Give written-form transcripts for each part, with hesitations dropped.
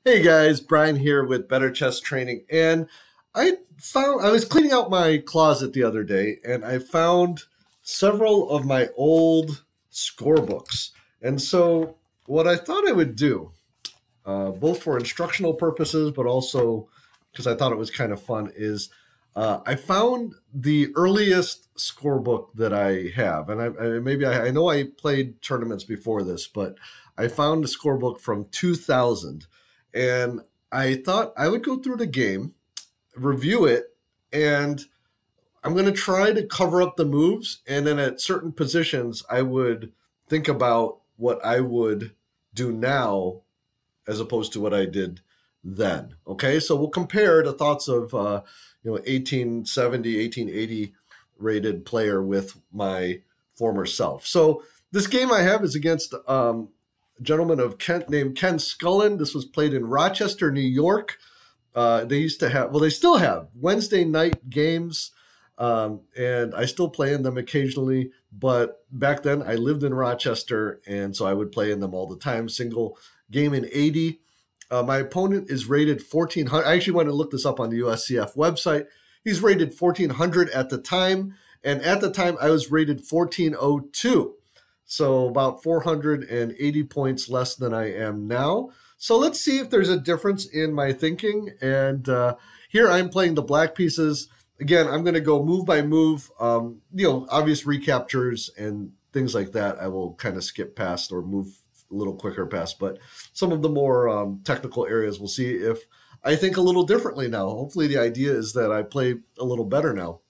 Hey guys, Brian here with Better Chess Training, and I was cleaning out my closet the other day, and I found several of my old scorebooks. And so, what I thought I would do, both for instructional purposes, but also because I thought it was kind of fun, is I found the earliest scorebook that I have, and I know I played tournaments before this, but I found a scorebook from 2000. And I thought I would go through the game, review it, and I'm going to try to cover up the moves. And then at certain positions, I would think about what I would do now as opposed to what I did then. Okay, so we'll compare the thoughts of 1870, 1880 rated player with my former self. So this game I have is against gentleman named Kenn Scullin. This was played in Rochester, New York. They used to have, well, they still have Wednesday night games, and I still play in them occasionally. But back then, I lived in Rochester, and so I would play in them all the time. Single game in 80. My opponent is rated 1400. I actually want to look this up on the USCF website. He's rated 1400 at the time, and at the time, I was rated 1402. So about 480 points less than I am now. So let's see if there's a difference in my thinking. And here I'm playing the black pieces. Again, I'm going to go move by move. Obvious recaptures and things like that I will kind of skip past or move a little quicker past. But some of the more technical areas, we'll see if I think a little differently now. Hopefully the idea is that I play a little better now.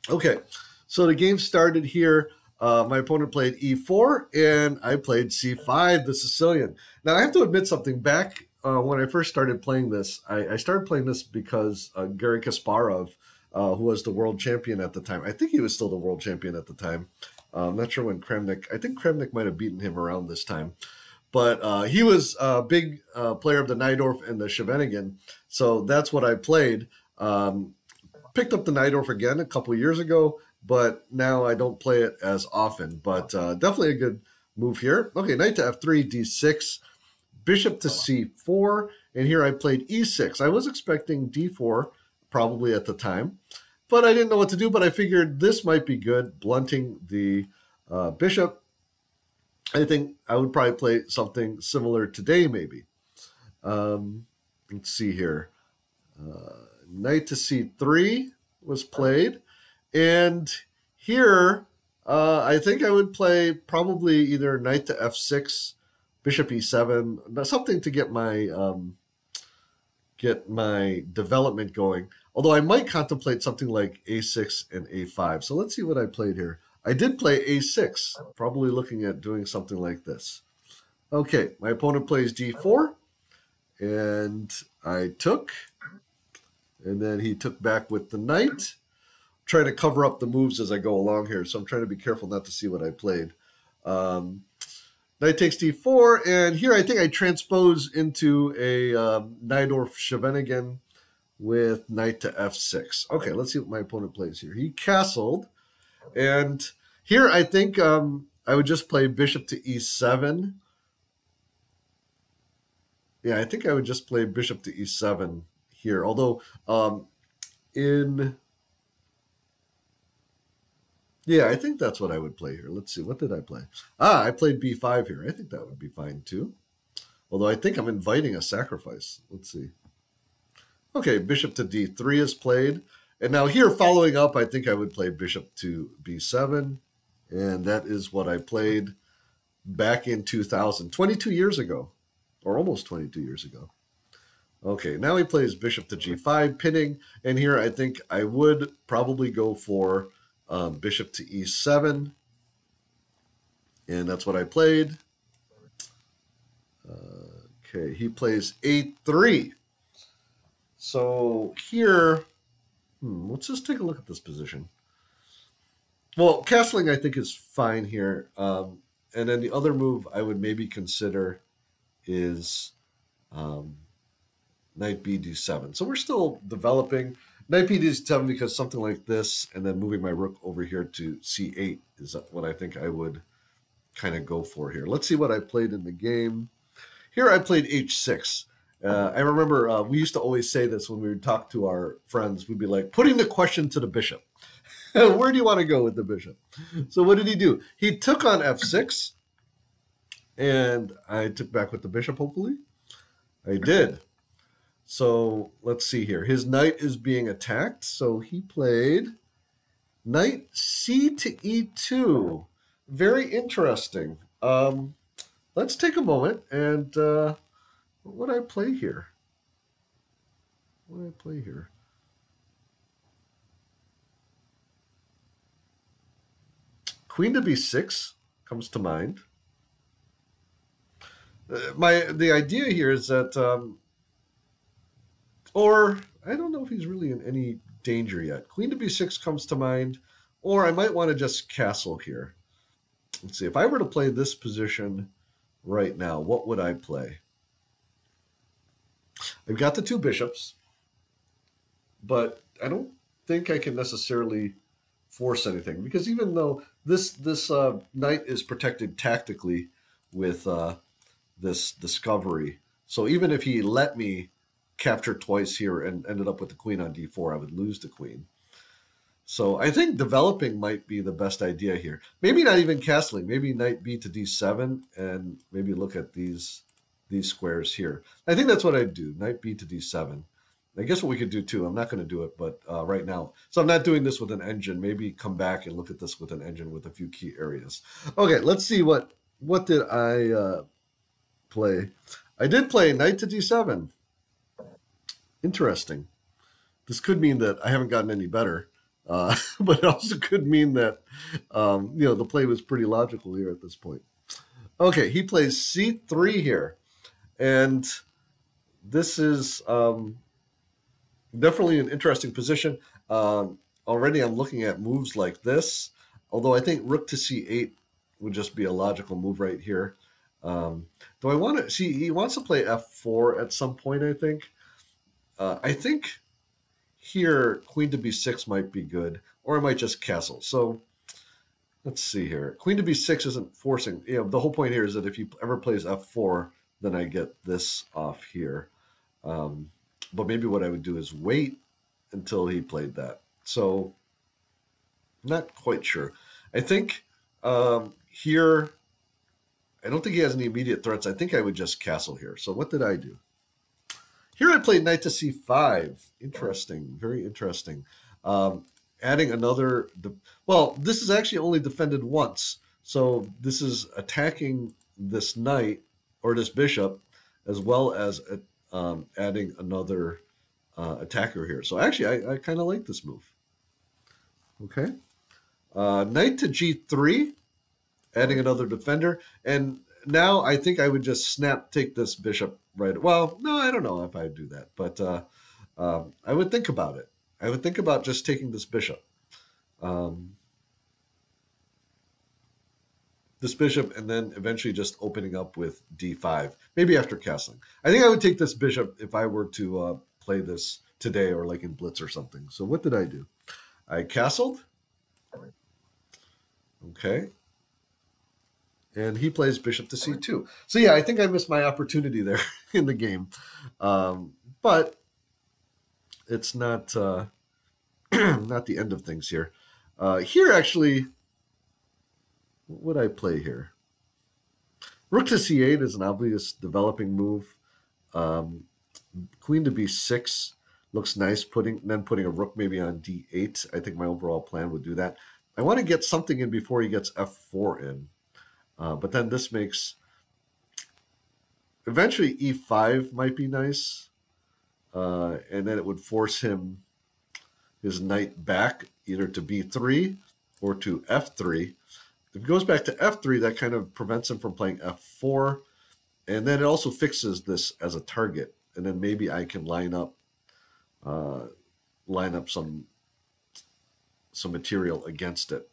Okay, so the game started here. My opponent played e4, and I played c5, the Sicilian. Now, I have to admit something. Back when I first started playing this, I started playing this because Garry Kasparov, who was the world champion at the time, I think he was still the world champion at the time. I'm not sure when Kramnik, I think Kramnik might have beaten him around this time. But he was a big player of the Najdorf and the Scheveningen, so that's what I played. Picked up the Najdorf again a couple years ago, but now I don't play it as often. But definitely a good move here. Okay, knight to f3, d6, bishop to c4, and here I played e6. I was expecting d4 probably at the time, but I didn't know what to do, but I figured this might be good, blunting the bishop. I think I would probably play something similar today, maybe. Let's see here. Knight to c3 was played. And here, I think I would play probably either knight to f6, bishop e7, something to get my development going. Although I might contemplate something like a6 and a5. So let's see what I played here. I did play a6, probably looking at doing something like this. Okay, my opponent plays d4, and I took, and then he took back with the knight. Trying to cover up the moves as I go along here, so I'm trying to be careful not to see what I played. Knight takes d4, and here I think I transpose into a Najdorf Scheveningen with knight to f6. Okay, let's see what my opponent plays here. He castled, and here I think I would just play bishop to e7. Yeah, I think I would just play bishop to e7 here, although yeah, I think that's what I would play here. Let's see. What did I play? I played b5 here. I think that would be fine too. Although I think I'm inviting a sacrifice. Let's see. Okay, bishop to d3 is played. And now here, following up, I think I would play bishop to b7. And that is what I played back in 2000, 22 years ago, or almost 22 years ago. Okay, now he plays bishop to g5, pinning. And here I think I would probably go for bishop to e7, and that's what I played. Okay, he plays a3. So here, let's just take a look at this position. Well, castling I think is fine here. And then the other move I would maybe consider is knight b d7. So we're still developing. Knight b d7 because something like this, and then moving my rook over here to c8 is what I think I would kind of go for here. Let's see what I played in the game. Here I played h6, I remember we used to always say this when we would talk to our friends. We'd be like, putting the question to the bishop. Where do you want to go with the bishop? So what did he do? He took on f6, and I took back with the bishop, hopefully. I did. So let's see here. His knight is being attacked, so he played knight c to e2. Very interesting. Let's take a moment and what would I play here? What would I play here? Queen to b6 comes to mind. The idea here is that, or I don't know if he's really in any danger yet. Queen to b6 comes to mind, or I might want to just castle here. Let's see, if I were to play this position right now, what would I play? I've got the two bishops, but I don't think I can necessarily force anything, because even though this knight is protected tactically with this discovery, so even if he let me capture twice here and ended up with the queen on d4, I would lose the queen. So I think developing might be the best idea here. Maybe not even castling. Maybe knight b to d7 and maybe look at these squares here. I think that's what I'd do, knight b to d7. I guess what we could do too, I'm not going to do it, but right now. So I'm not doing this with an engine. Maybe come back and look at this with an engine with a few key areas. Okay, let's see what did I play. I did play knight to d7. Interesting. This could mean that I haven't gotten any better. But it also could mean that, the play was pretty logical here at this point. Okay, he plays c3 here. And this is definitely an interesting position. Already I'm looking at moves like this, although I think rook to c8 would just be a logical move right here. Do I want to see? He wants to play f4 at some point, I think. I think here, queen to b6 might be good, or I might just castle. So let's see here. Queen to b6 isn't forcing. The whole point here is that if he ever plays f4, then I get this off here. But maybe what I would do is wait until he played that. So not quite sure. I think here, I don't think he has any immediate threats. I think I would just castle here. So what did I do? Here I played knight to c5. Interesting, very interesting. Adding another, well, this is actually only defended once. So this is attacking this knight or this bishop, as well as adding another attacker here. So actually, I kind of like this move. Okay. Knight to g3, adding another defender. And now I think I would just take this bishop right. Well, no, I don't know if I'd do that, but I would think about it. I would think about just taking this bishop. This bishop, and then eventually just opening up with d5, maybe after castling. I think I would take this bishop if I were to play this today or like in Blitz or something. So what did I do? I castled. Okay. And he plays bishop to c2. So yeah, I think I missed my opportunity there in the game. But it's not not the end of things here. Here, actually, what would I play here? Rook to c8 is an obvious developing move. Queen to b6 looks nice, then putting a rook maybe on d8. I think my overall plan would do that. I want to get something in before he gets f4 in. But then this makes, eventually e5 might be nice. And then it would force his knight back either to b3 or to f3. If it goes back to f3, that kind of prevents him from playing f4. And then it also fixes this as a target. And then maybe I can line up some material against it.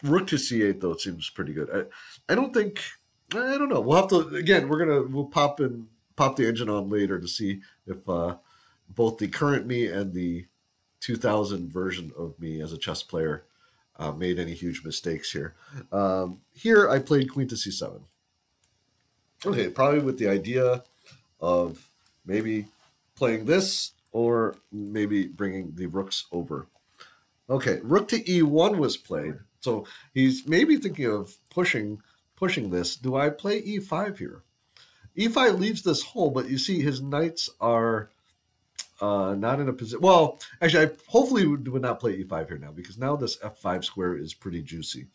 Rook to c8 though seems pretty good. I don't know. We'll have to, again, we'll pop the engine on later to see if both the current me and the 2000 version of me as a chess player made any huge mistakes here. Here I played queen to c7. Okay, probably with the idea of maybe playing this or maybe bringing the rooks over. Okay, rook to e1 was played. So he's maybe thinking of pushing this. Do I play e5 here? e5 leaves this hole, but you see his knights are not in a position. Well, actually, I hopefully would not play e5 here now, because now this f5 square is pretty juicy.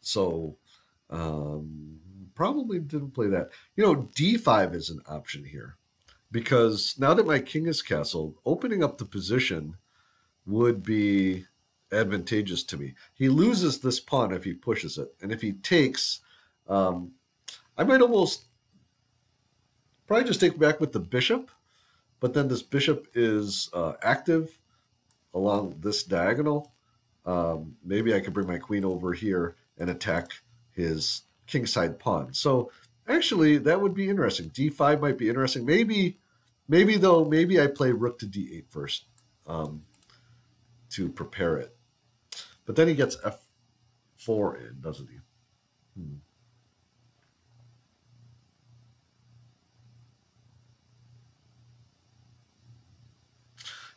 So probably didn't play that. You know, d5 is an option here, because now that my king is castled, opening up the position would be advantageous to me. He loses this pawn if he pushes it, and if he takes, I might almost probably just take back with the bishop, but then this bishop is active along this diagonal. Maybe I could bring my queen over here and attack his kingside pawn. So actually, that would be interesting. d5 might be interesting. Maybe I play rook to d8 first to prepare it. But then he gets f4 in, doesn't he?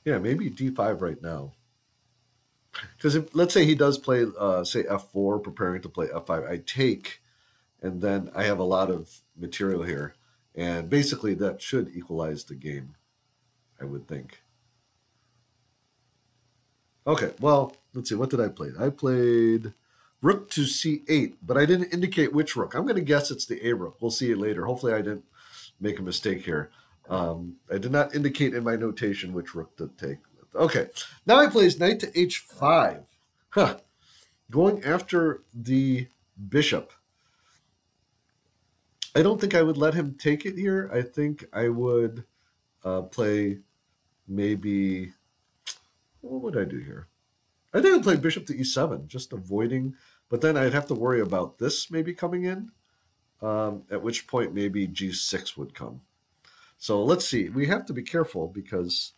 Yeah, maybe d5 right now. Because let's say he does play, say, f4, preparing to play f5, I take, and then I have a lot of material here. And basically, that should equalize the game, I would think. Okay, well, let's see. What did I play? I played rook to c8, but I didn't indicate which rook. I'm going to guess it's the a rook. We'll see it later. Hopefully, I didn't make a mistake here. I did not indicate in my notation which rook to take. Okay, now he plays knight to h5. Huh. Going after the bishop. I don't think I would let him take it here. I think I would play maybe... What would I do here? I think I'd play bishop to e7, just avoiding... But then I'd have to worry about this maybe coming in, at which point maybe g6 would come. So let's see. We have to be careful because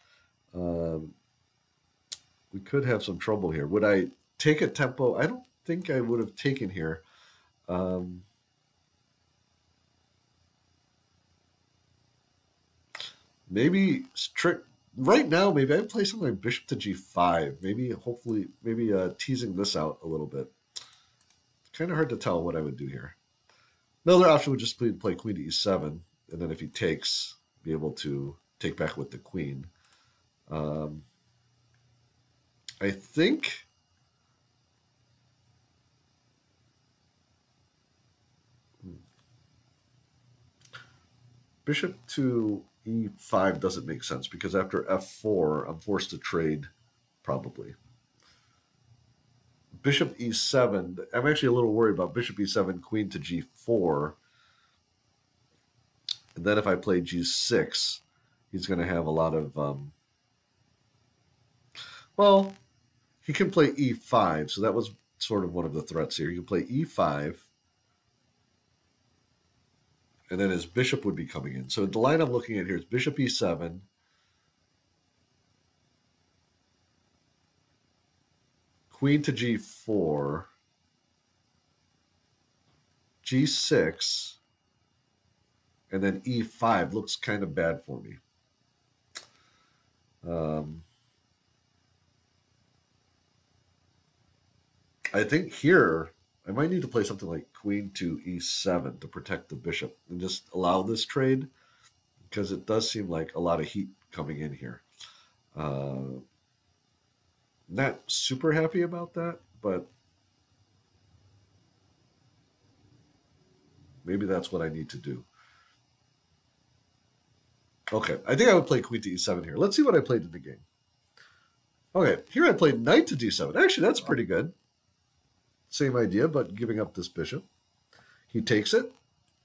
we could have some trouble here. Would I take a tempo? I don't think I would have taken here. Maybe right now, maybe I'd play something like bishop to g5. Maybe, hopefully, maybe teasing this out a little bit. It's kind of hard to tell what I would do here. Another option would just be to play queen to e7, and then if he takes, be able to take back with the queen. I think bishop to e5 doesn't make sense because after f4, I'm forced to trade probably. Bishop e7, I'm actually a little worried about bishop e7, queen to g4. And then if I play g6, he's going to have a lot of... well, he can play e5, so that was sort of one of the threats here. He can play e5, and then his bishop would be coming in. So the line I'm looking at here is bishop e7, queen to g4, g6, and then e5 looks kind of bad for me. I think here I might need to play something like queen to e7 to protect the bishop and just allow this trade because it does seem like a lot of heat coming in here. Not super happy about that, but maybe that's what I need to do. Okay, I think I would play queen to e7 here. Let's see what I played in the game. Okay, here I played knight to d7. Actually, that's pretty good. Same idea, but giving up this bishop. He takes it,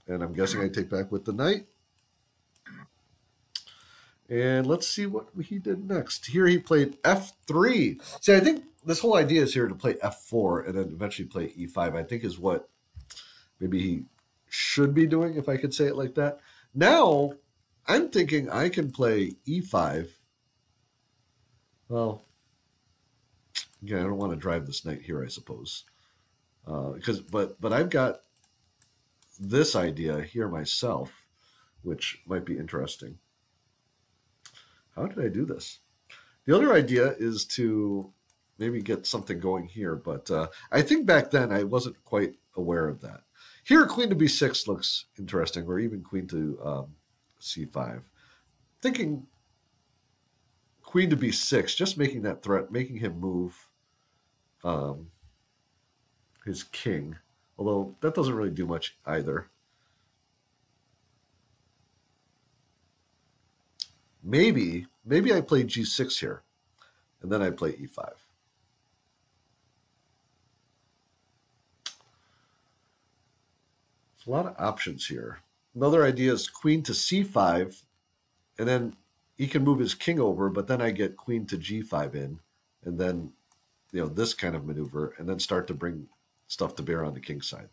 and I'm guessing I take back with the knight. And let's see what he did next. Here he played f3. See, I think this whole idea is here to play f4 and then eventually play e5, I think is what maybe he should be doing, if I could say it like that. Now, I'm thinking I can play e5. Well, Again, I don't want to drive this knight here, I suppose. But I've got this idea here myself, which might be interesting. How did I do this? The other idea is to maybe get something going here, but I think back then I wasn't quite aware of that. Here, queen to b6 looks interesting, or even queen to c5. Thinking queen to b6, just making that threat, making him move his king, although that doesn't really do much either. Maybe I play g6 here, and then I play e5. There's a lot of options here. Another idea is queen to c5, and then he can move his king over, but then I get queen to g5 in, and then, you know, this kind of maneuver, and then start to bring stuff to bear on the king side.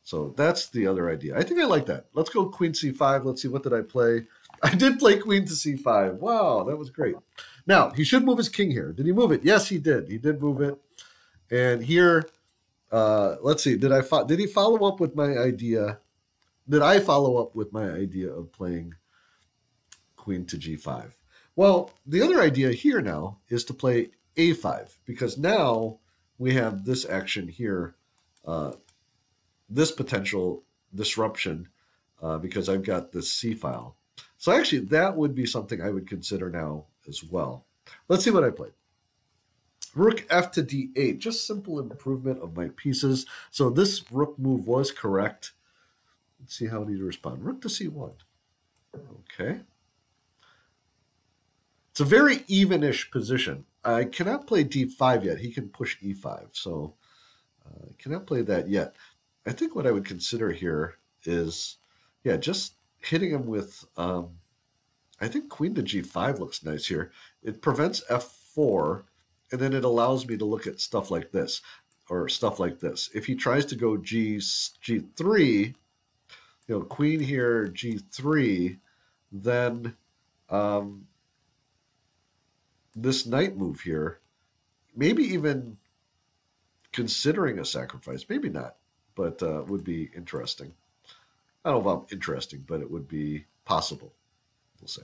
So that's the other idea. I think I like that. Let's go queen c5. Let's see, what did I play? I did play queen to c5. Wow, that was great. Now, he should move his king here. Did he move it? Yes, he did. He did move it. And here, let's see, did he follow up with my idea? Did I follow up with my idea of playing queen to g5? Well, the other idea here now is to play a5, because now we have this action here, this potential disruption, because I've got this C file. So actually, that would be something I would consider now as well. Let's see what I played. Rook f to d8, just simple improvement of my pieces. So this rook move was correct. Let's see how I need to respond. Rook to c1. Okay. It's a very even-ish position. I cannot play d5 yet. He can push e5, so I cannot play that yet. I think what I would consider here is, yeah, just hitting him with, I think queen to g5 looks nice here. It prevents f4, and then it allows me to look at stuff like this, or stuff like this. If he tries to go g3, you know, queen here, g3, then this knight move here, maybe even considering a sacrifice, maybe not, but would be interesting. I don't know about interesting, but it would be possible, we'll say.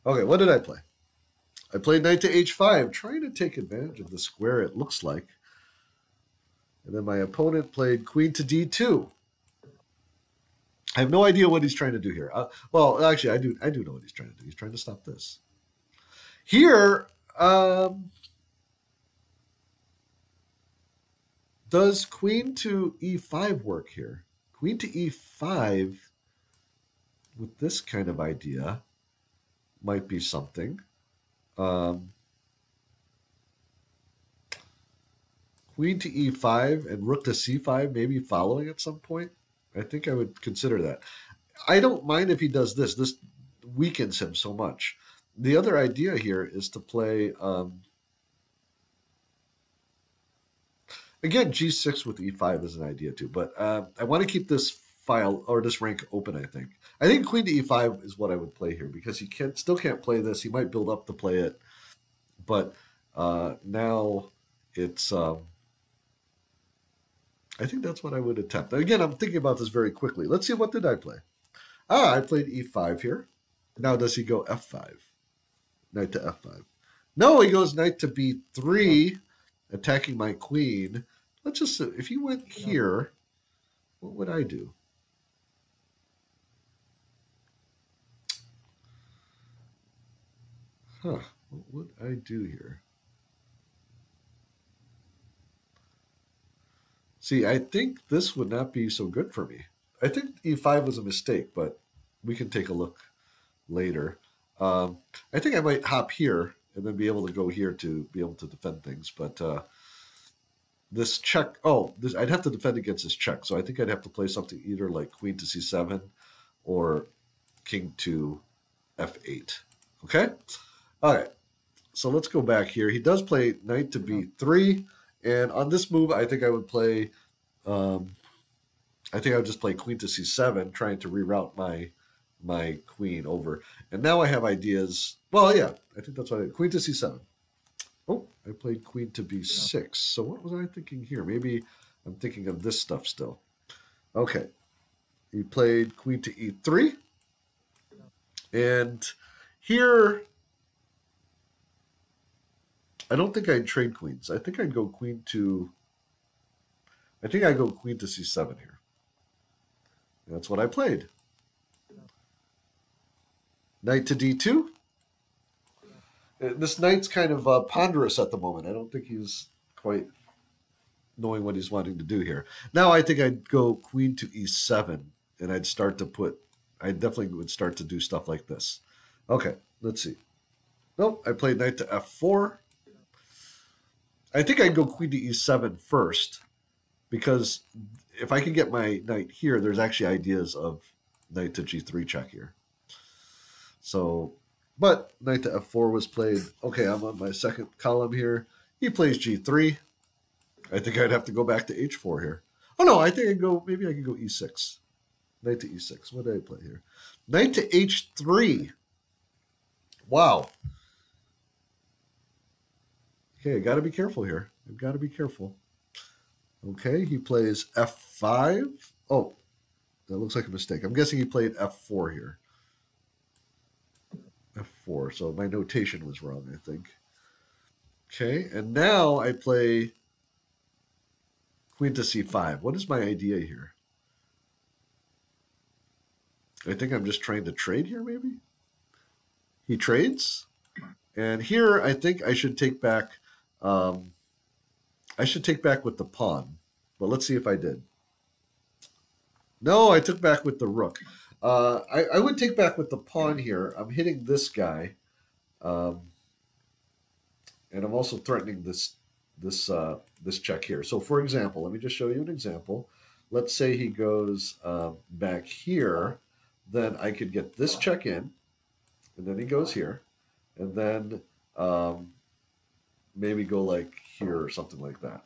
Okay, what did I play? I played knight to h5, trying to take advantage of the square, it looks like. And then my opponent played queen to d2. I have no idea what he's trying to do here. Well, actually, I do know what he's trying to do. He's trying to stop this. Here, does queen to e5 work here? Queen to e5 with this kind of idea might be something. Queen to e5 and rook to c5 maybe following at some point. I think I would consider that. I don't mind if he does this. This weakens him so much. The other idea here is to play, again, g6 with e5 is an idea too, but I want to keep this file or this rank open, I think. I think queen to e5 is what I would play here, because he still can't play this. He might build up to play it, but now it's, I think that's what I would attempt. Again, I'm thinking about this very quickly. Let's see, what did I play? I played e5 here. Now does he go f5? Knight to f5. No, he goes knight to b3, attacking my queen. Let's just, if he went here, what would I do? What would I do here? See, I think this would not be so good for me. I think e5 was a mistake, but we can take a look later. I think I might hop here and then be able to go here to be able to defend things. But this check, I'd have to defend against this check. So I think I'd have to play something either like queen to c7 or king to f8. Okay? All right. So let's go back here. He does play knight to b3. And on this move, I think I would play, I think I would just play queen to c7, trying to reroute my queen over. And now I have ideas. Well, yeah, I think that's what I did. Queen to c7. Oh, I played queen to b6. So what was I thinking here? Maybe I'm thinking of this stuff still. Okay. He played queen to e3. And here, I don't think I'd trade queens. I think I'd go queen to... I think I'd go queen to c7 here. That's what I played. Knight to d2. This knight's kind of ponderous at the moment. I don't think he's quite knowing what he's wanting to do here. Now I think I'd go queen to e7, and I'd start to put... I definitely would start to do stuff like this. Okay, let's see. Nope, I played knight to f4. I think I'd go queen to e7 first, because if I can get my knight here, there's actually ideas of knight to g3 check here. So, but knight to f4 was played. Okay, I'm on my second column here. He plays g3. I think I'd have to go back to h4 here. Oh no, I think maybe I could go e6. Knight to e6. What did I play here? Knight to h3. Wow. Okay, I got to be careful here. I've got to be careful. Okay, he plays f5. Oh, that looks like a mistake. I'm guessing he played f4 here. F4, so my notation was wrong, I think. Okay, and now I play queen to c5. What is my idea here? I think I'm just trying to trade here, maybe? He trades. And here, I think I should take back... I should take back with the pawn. But let's see if I did. No, I took back with the rook. I would take back with the pawn here. I'm hitting this guy. And I'm also threatening this check here. So, for example, let me just show you an example. Let's say he goes back here. Then I could get this check in, and then he goes here, and then maybe go like here or something like that.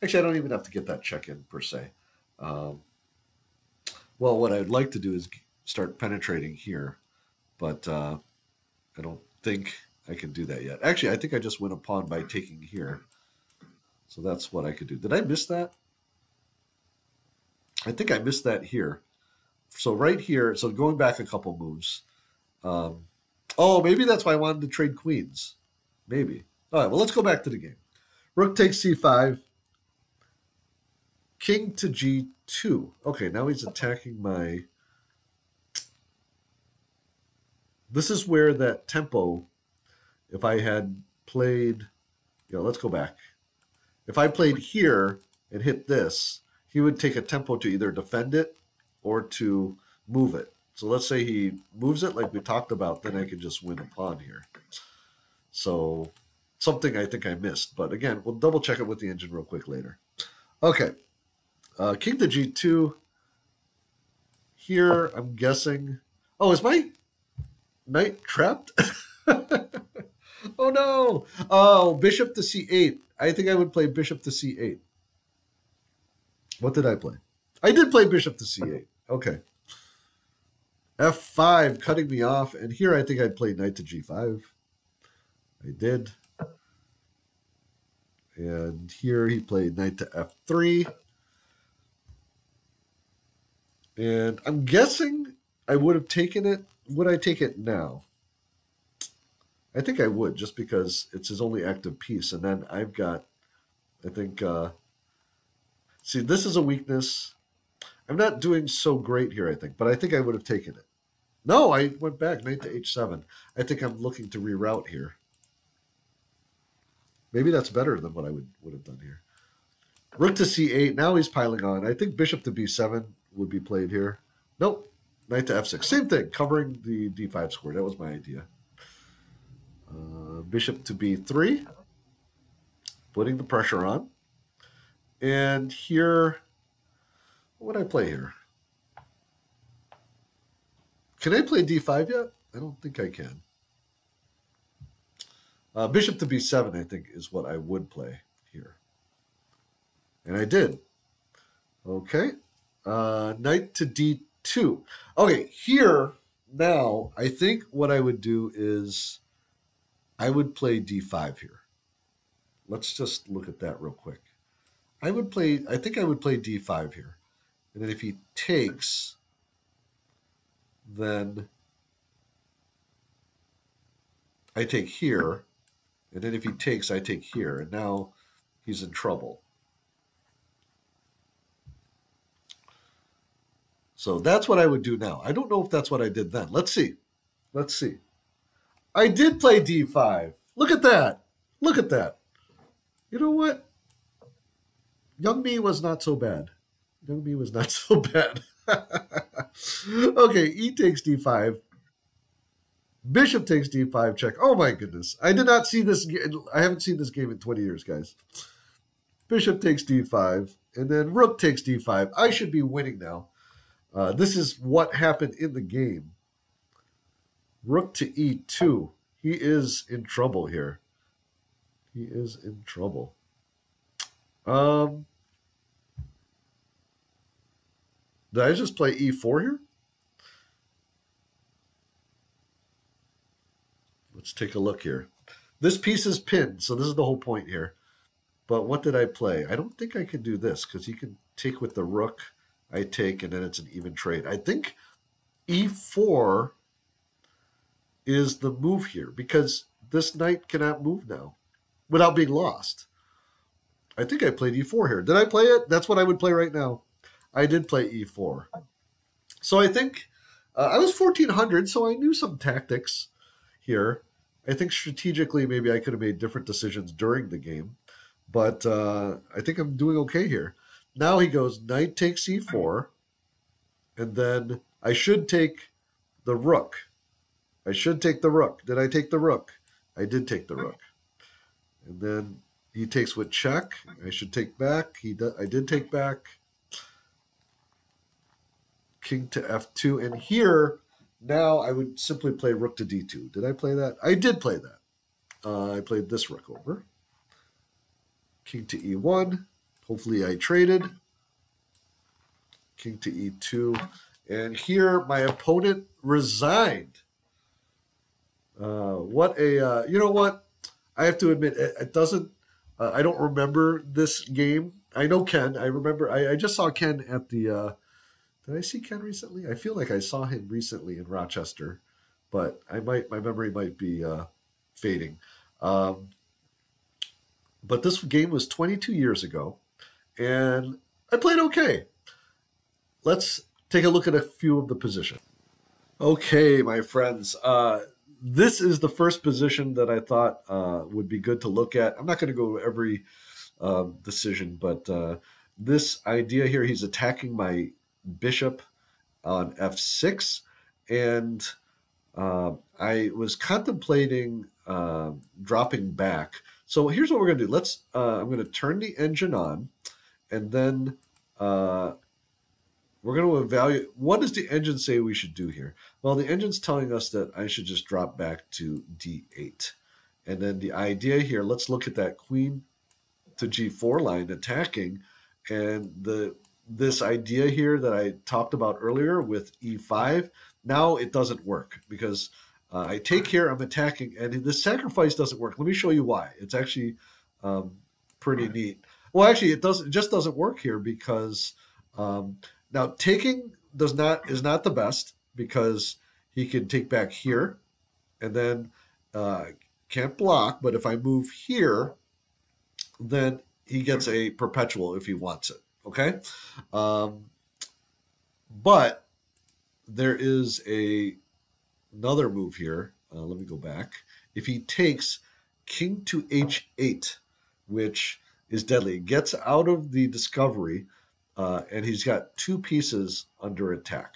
Actually, I don't even have to get that check in per se. Well, what I'd like to do is start penetrating here, but I don't think I can do that yet. Actually, I think I just win a pawn by taking here. So that's what I could do. Did I miss that? I think I missed that here. So right here, so going back a couple moves. Oh, maybe that's why I wanted to trade queens. Maybe. All right, well, let's go back to the game. Rook takes c5. King to g2. Okay, now he's attacking my... This is where that tempo, if I had played... let's go back. If I played here and hit this, he would take a tempo to either defend it or to move it. So let's say he moves it like we talked about, then I could just win a pawn here. So something I think I missed. But again, we'll double check it with the engine real quick later. Okay. King to g2. Here, I'm guessing... Oh, is my knight trapped? Oh, no. Oh, bishop to c8. I think I would play bishop to c8. What did I play? I did play bishop to c8. Okay. f5, cutting me off. And here I think I'd play knight to g5. I did. And here he played knight to f3. And I'm guessing I would have taken it. Would I take it now? I think I would, just because it's his only active piece. And then I've got, I think, see, this is a weakness. I'm not doing so great here, I think, but I think I would have taken it. No, I went back, knight to h7. I think I'm looking to reroute here. Maybe that's better than what I would have done here. Rook to c8. Now he's piling on. I think bishop to b7 would be played here. Nope. Knight to f6. Same thing, covering the d5 square. That was my idea. Bishop to b3. Putting the pressure on. And here, what would I play here? Can I play d5 yet? I don't think I can. Bishop to b7, I think, is what I would play here. And I did. Okay. Knight to d2. Okay, here, now, I think what I would do is I would play d5 here. let's just look at that real quick. I think I would play d5 here. And then if he takes, then I take here. And then if he takes, I take here. And now he's in trouble. So that's what I would do now. I don't know if that's what I did then. Let's see. Let's see. I did play d5. Look at that. Look at that. You know what? Young me was not so bad. Young me was not so bad. Okay, e takes d5. Bishop takes d5 check. Oh my goodness. I did not see this. I haven't seen this game in 20 years, guys. Bishop takes d5. And then rook takes d5. I should be winning now. This is what happened in the game. Rook to e2. He is in trouble here. He is in trouble. Did I just play e4 here? Let's take a look here. This piece is pinned, so this is the whole point here. But what did I play? I don't think I can do this because you can take with the rook. I take, and then it's an even trade. I think e4 is the move here because this knight cannot move now without being lost. I think I played e4 here. Did I play it? That's what I would play right now. I did play e4. So I think I was 1400, so I knew some tactics here. I think strategically maybe I could have made different decisions during the game. But I think I'm doing okay here. Now he goes knight takes e4. And then I should take the rook. I should take the rook. Did I take the rook? I did take the rook. And then he takes with check. I should take back. I did take back. King to f2. And here, now I would simply play rook to d2. Did I play that? I did play that. I played this rook over. King to e1. Hopefully I traded. King to e2. And here my opponent resigned. You know what? I have to admit, it doesn't, I don't remember this game. I know Kenn. I remember, I just saw Kenn at the, did I see Kenn recently? I feel like I saw him recently in Rochester, but my memory might be fading. But this game was 22 years ago, and I played okay. Let's take a look at a few of the positions. Okay, my friends. This is the first position that I thought would be good to look at. I'm not going to go every decision, but this idea here, he's attacking my bishop on f6, and I was contemplating dropping back. So here's what we're going to do. I'm going to turn the engine on, and then we're going to evaluate, what does the engine say we should do here? Well, the engine's telling us that I should just drop back to d8. And then the idea here, let's look at that queen to g4 line attacking. And this idea here that I talked about earlier with e5, now it doesn't work because I take here, I'm attacking, and this sacrifice doesn't work. Let me show you why. It's actually pretty neat. Well, actually, it just doesn't work here because now taking is not the best because he can take back here and then can't block. But if I move here, then he gets a perpetual if he wants it. Okay, but there is another move here. Let me go back. If he takes king to h8, which is deadly, gets out of the discovery, and he's got two pieces under attack.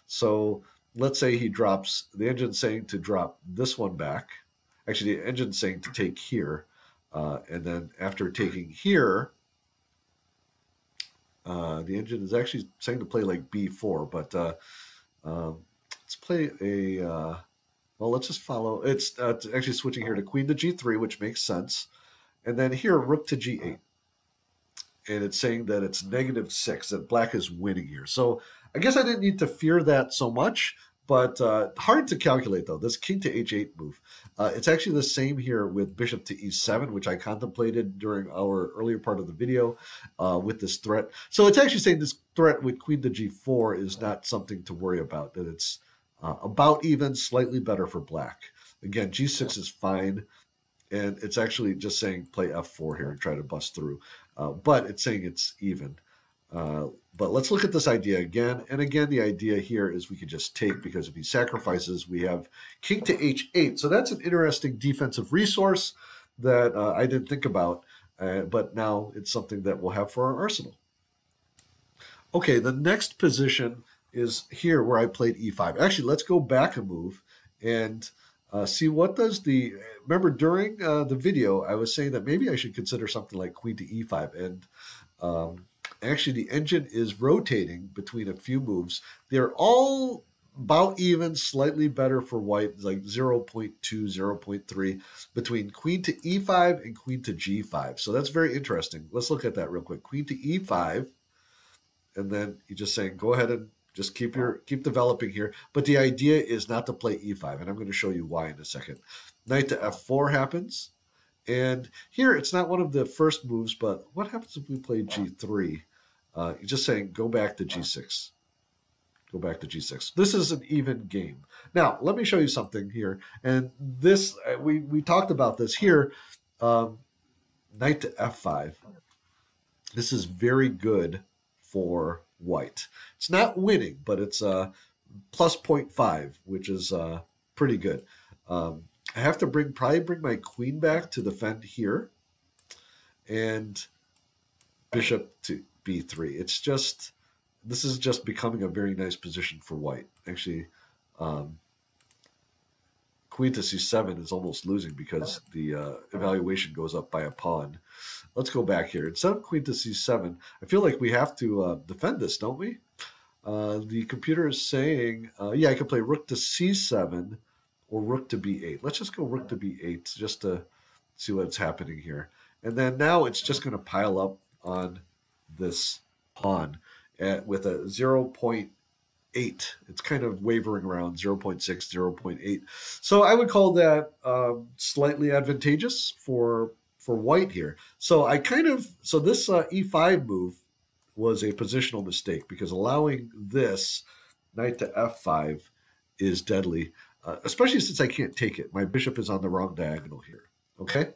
So let's say he drops, the engine's saying to drop this one back. Actually, the engine's saying to take here. And then after taking here, the engine is actually saying to play like b4. But let's play well, let's just follow. It's actually switching here to queen to g3, which makes sense. And then here, rook to g8. And it's saying that it's -6, that black is winning here. So I guess I didn't need to fear that so much, But hard to calculate, though. This king to h8 move. It's actually the same here with bishop to e7, which I contemplated during our earlier part of the video with this threat. So it's actually saying this threat with queen to g4 is not something to worry about, that it's about even, slightly better for black. Again, g6 is fine, and it's actually just saying play f4 here and try to bust through. But it's saying it's even. But let's look at this idea again. And again, the idea here is we could just take, because if he sacrifices, we have king to h8. So that's an interesting defensive resource that I didn't think about. But now it's something that we'll have for our arsenal. Okay, the next position is here where I played e5. Actually, let's go back a move and see what does the... Remember, during the video, I was saying that maybe I should consider something like queen to e5. And actually, the engine is rotating between a few moves. They're all about even, slightly better for white. It's like 0.2, 0.3 between queen to e5 and queen to g5. So that's very interesting. Let's look at that real quick. Queen to e5, and then you're just saying, go ahead and just keep developing here. But the idea is not to play e5, and I'm going to show you why in a second. Knight to f4 happens. And here, it's not one of the first moves, but what happens if we play g3? You're just saying, go back to g6. Go back to g6. This is an even game. Now, let me show you something here. And this, we talked about this here. Knight to f5. This is very good for white. It's not winning, but it's plus 0.5, which is pretty good. I have to probably bring my queen back to defend here, and bishop to b3. It's just, this is just becoming a very nice position for white. Actually, queen to c7 is almost losing because the evaluation goes up by a pawn. Let's go back here. Instead of queen to c7, I feel like we have to defend this, don't we? The computer is saying, yeah, I can play rook to c7 or rook to b8. Let's just go rook to b8 just to see what's happening here. And then now it's just going to pile up on this pawn with a 0.8. It's kind of wavering around 0.6, 0.8. So I would call that slightly advantageous for white here. So so this e5 move was a positional mistake, because allowing this knight to f5 is deadly. Especially since I can't take it. My bishop is on the wrong diagonal here. Okay?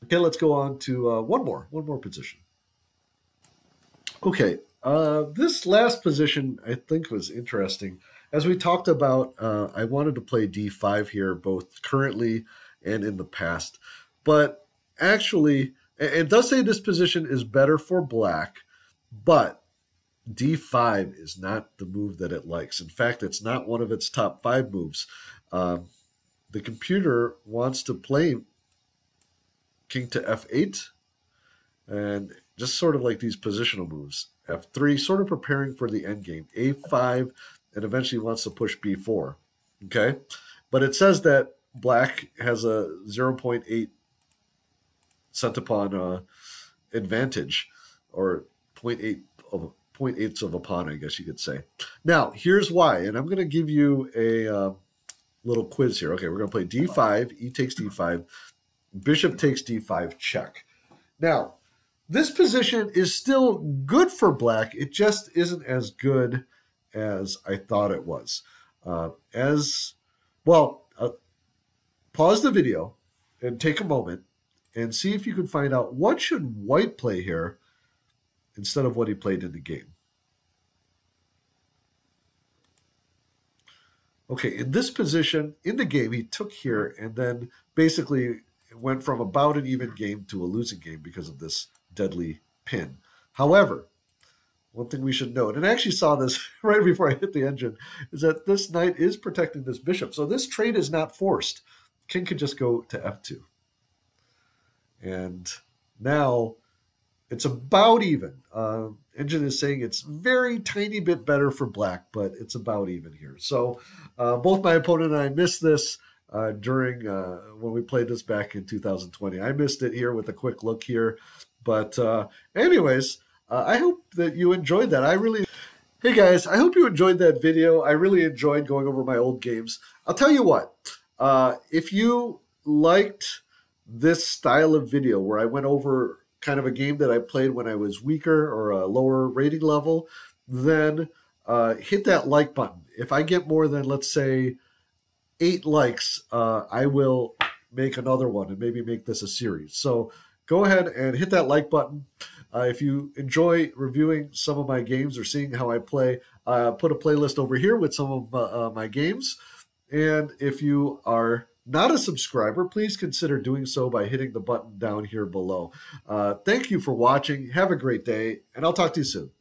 Okay, let's go on to one more position. Okay, this last position I think was interesting. As we talked about, I wanted to play d5 here, both currently and in the past. But actually, it does say this position is better for black, but d5 is not the move that it likes. In fact, it's not one of its top 5 moves. The computer wants to play king to f8, and just sort of like these positional moves. f3, sort of preparing for the endgame. a5, and eventually wants to push b4. Okay? But it says that black has a 0.8 centipon advantage, or 0.8 of a pawn, I guess you could say. Now, here's why, and I'm going to give you a little quiz here. Okay, we're going to play d5, e takes d5, bishop takes d5, check. Now, this position is still good for black. It just isn't as good as I thought it was. Pause the video and take a moment and see if you can find out what should white play here instead of what he played in the game. Okay, in this position, in the game, he took here and then basically went from about an even game to a losing game because of this deadly pin. However, one thing we should note, and I actually saw this right before I hit the engine, is that this knight is protecting this bishop. So this trade is not forced. King could just go to f2. And now it's about even. Engine is saying it's very tiny bit better for black, but it's about even here. So both my opponent and I missed this during when we played this back in 2020. I missed it here with a quick look here. But anyways, I hope that you enjoyed that. Hey guys, I hope you enjoyed that video. I really enjoyed going over my old games. I'll tell you what, if you liked this style of video where I went over kind of a game that I played when I was weaker or a lower rating level, then hit that like button. If I get more than, let's say, 8 likes, I will make another one and maybe make this a series. So go ahead and hit that like button. If you enjoy reviewing some of my games or seeing how I play, put a playlist over here with some of my games. And if you are not a subscriber, please consider doing so by hitting the button down here below. Thank you for watching. Have a great day, and I'll talk to you soon.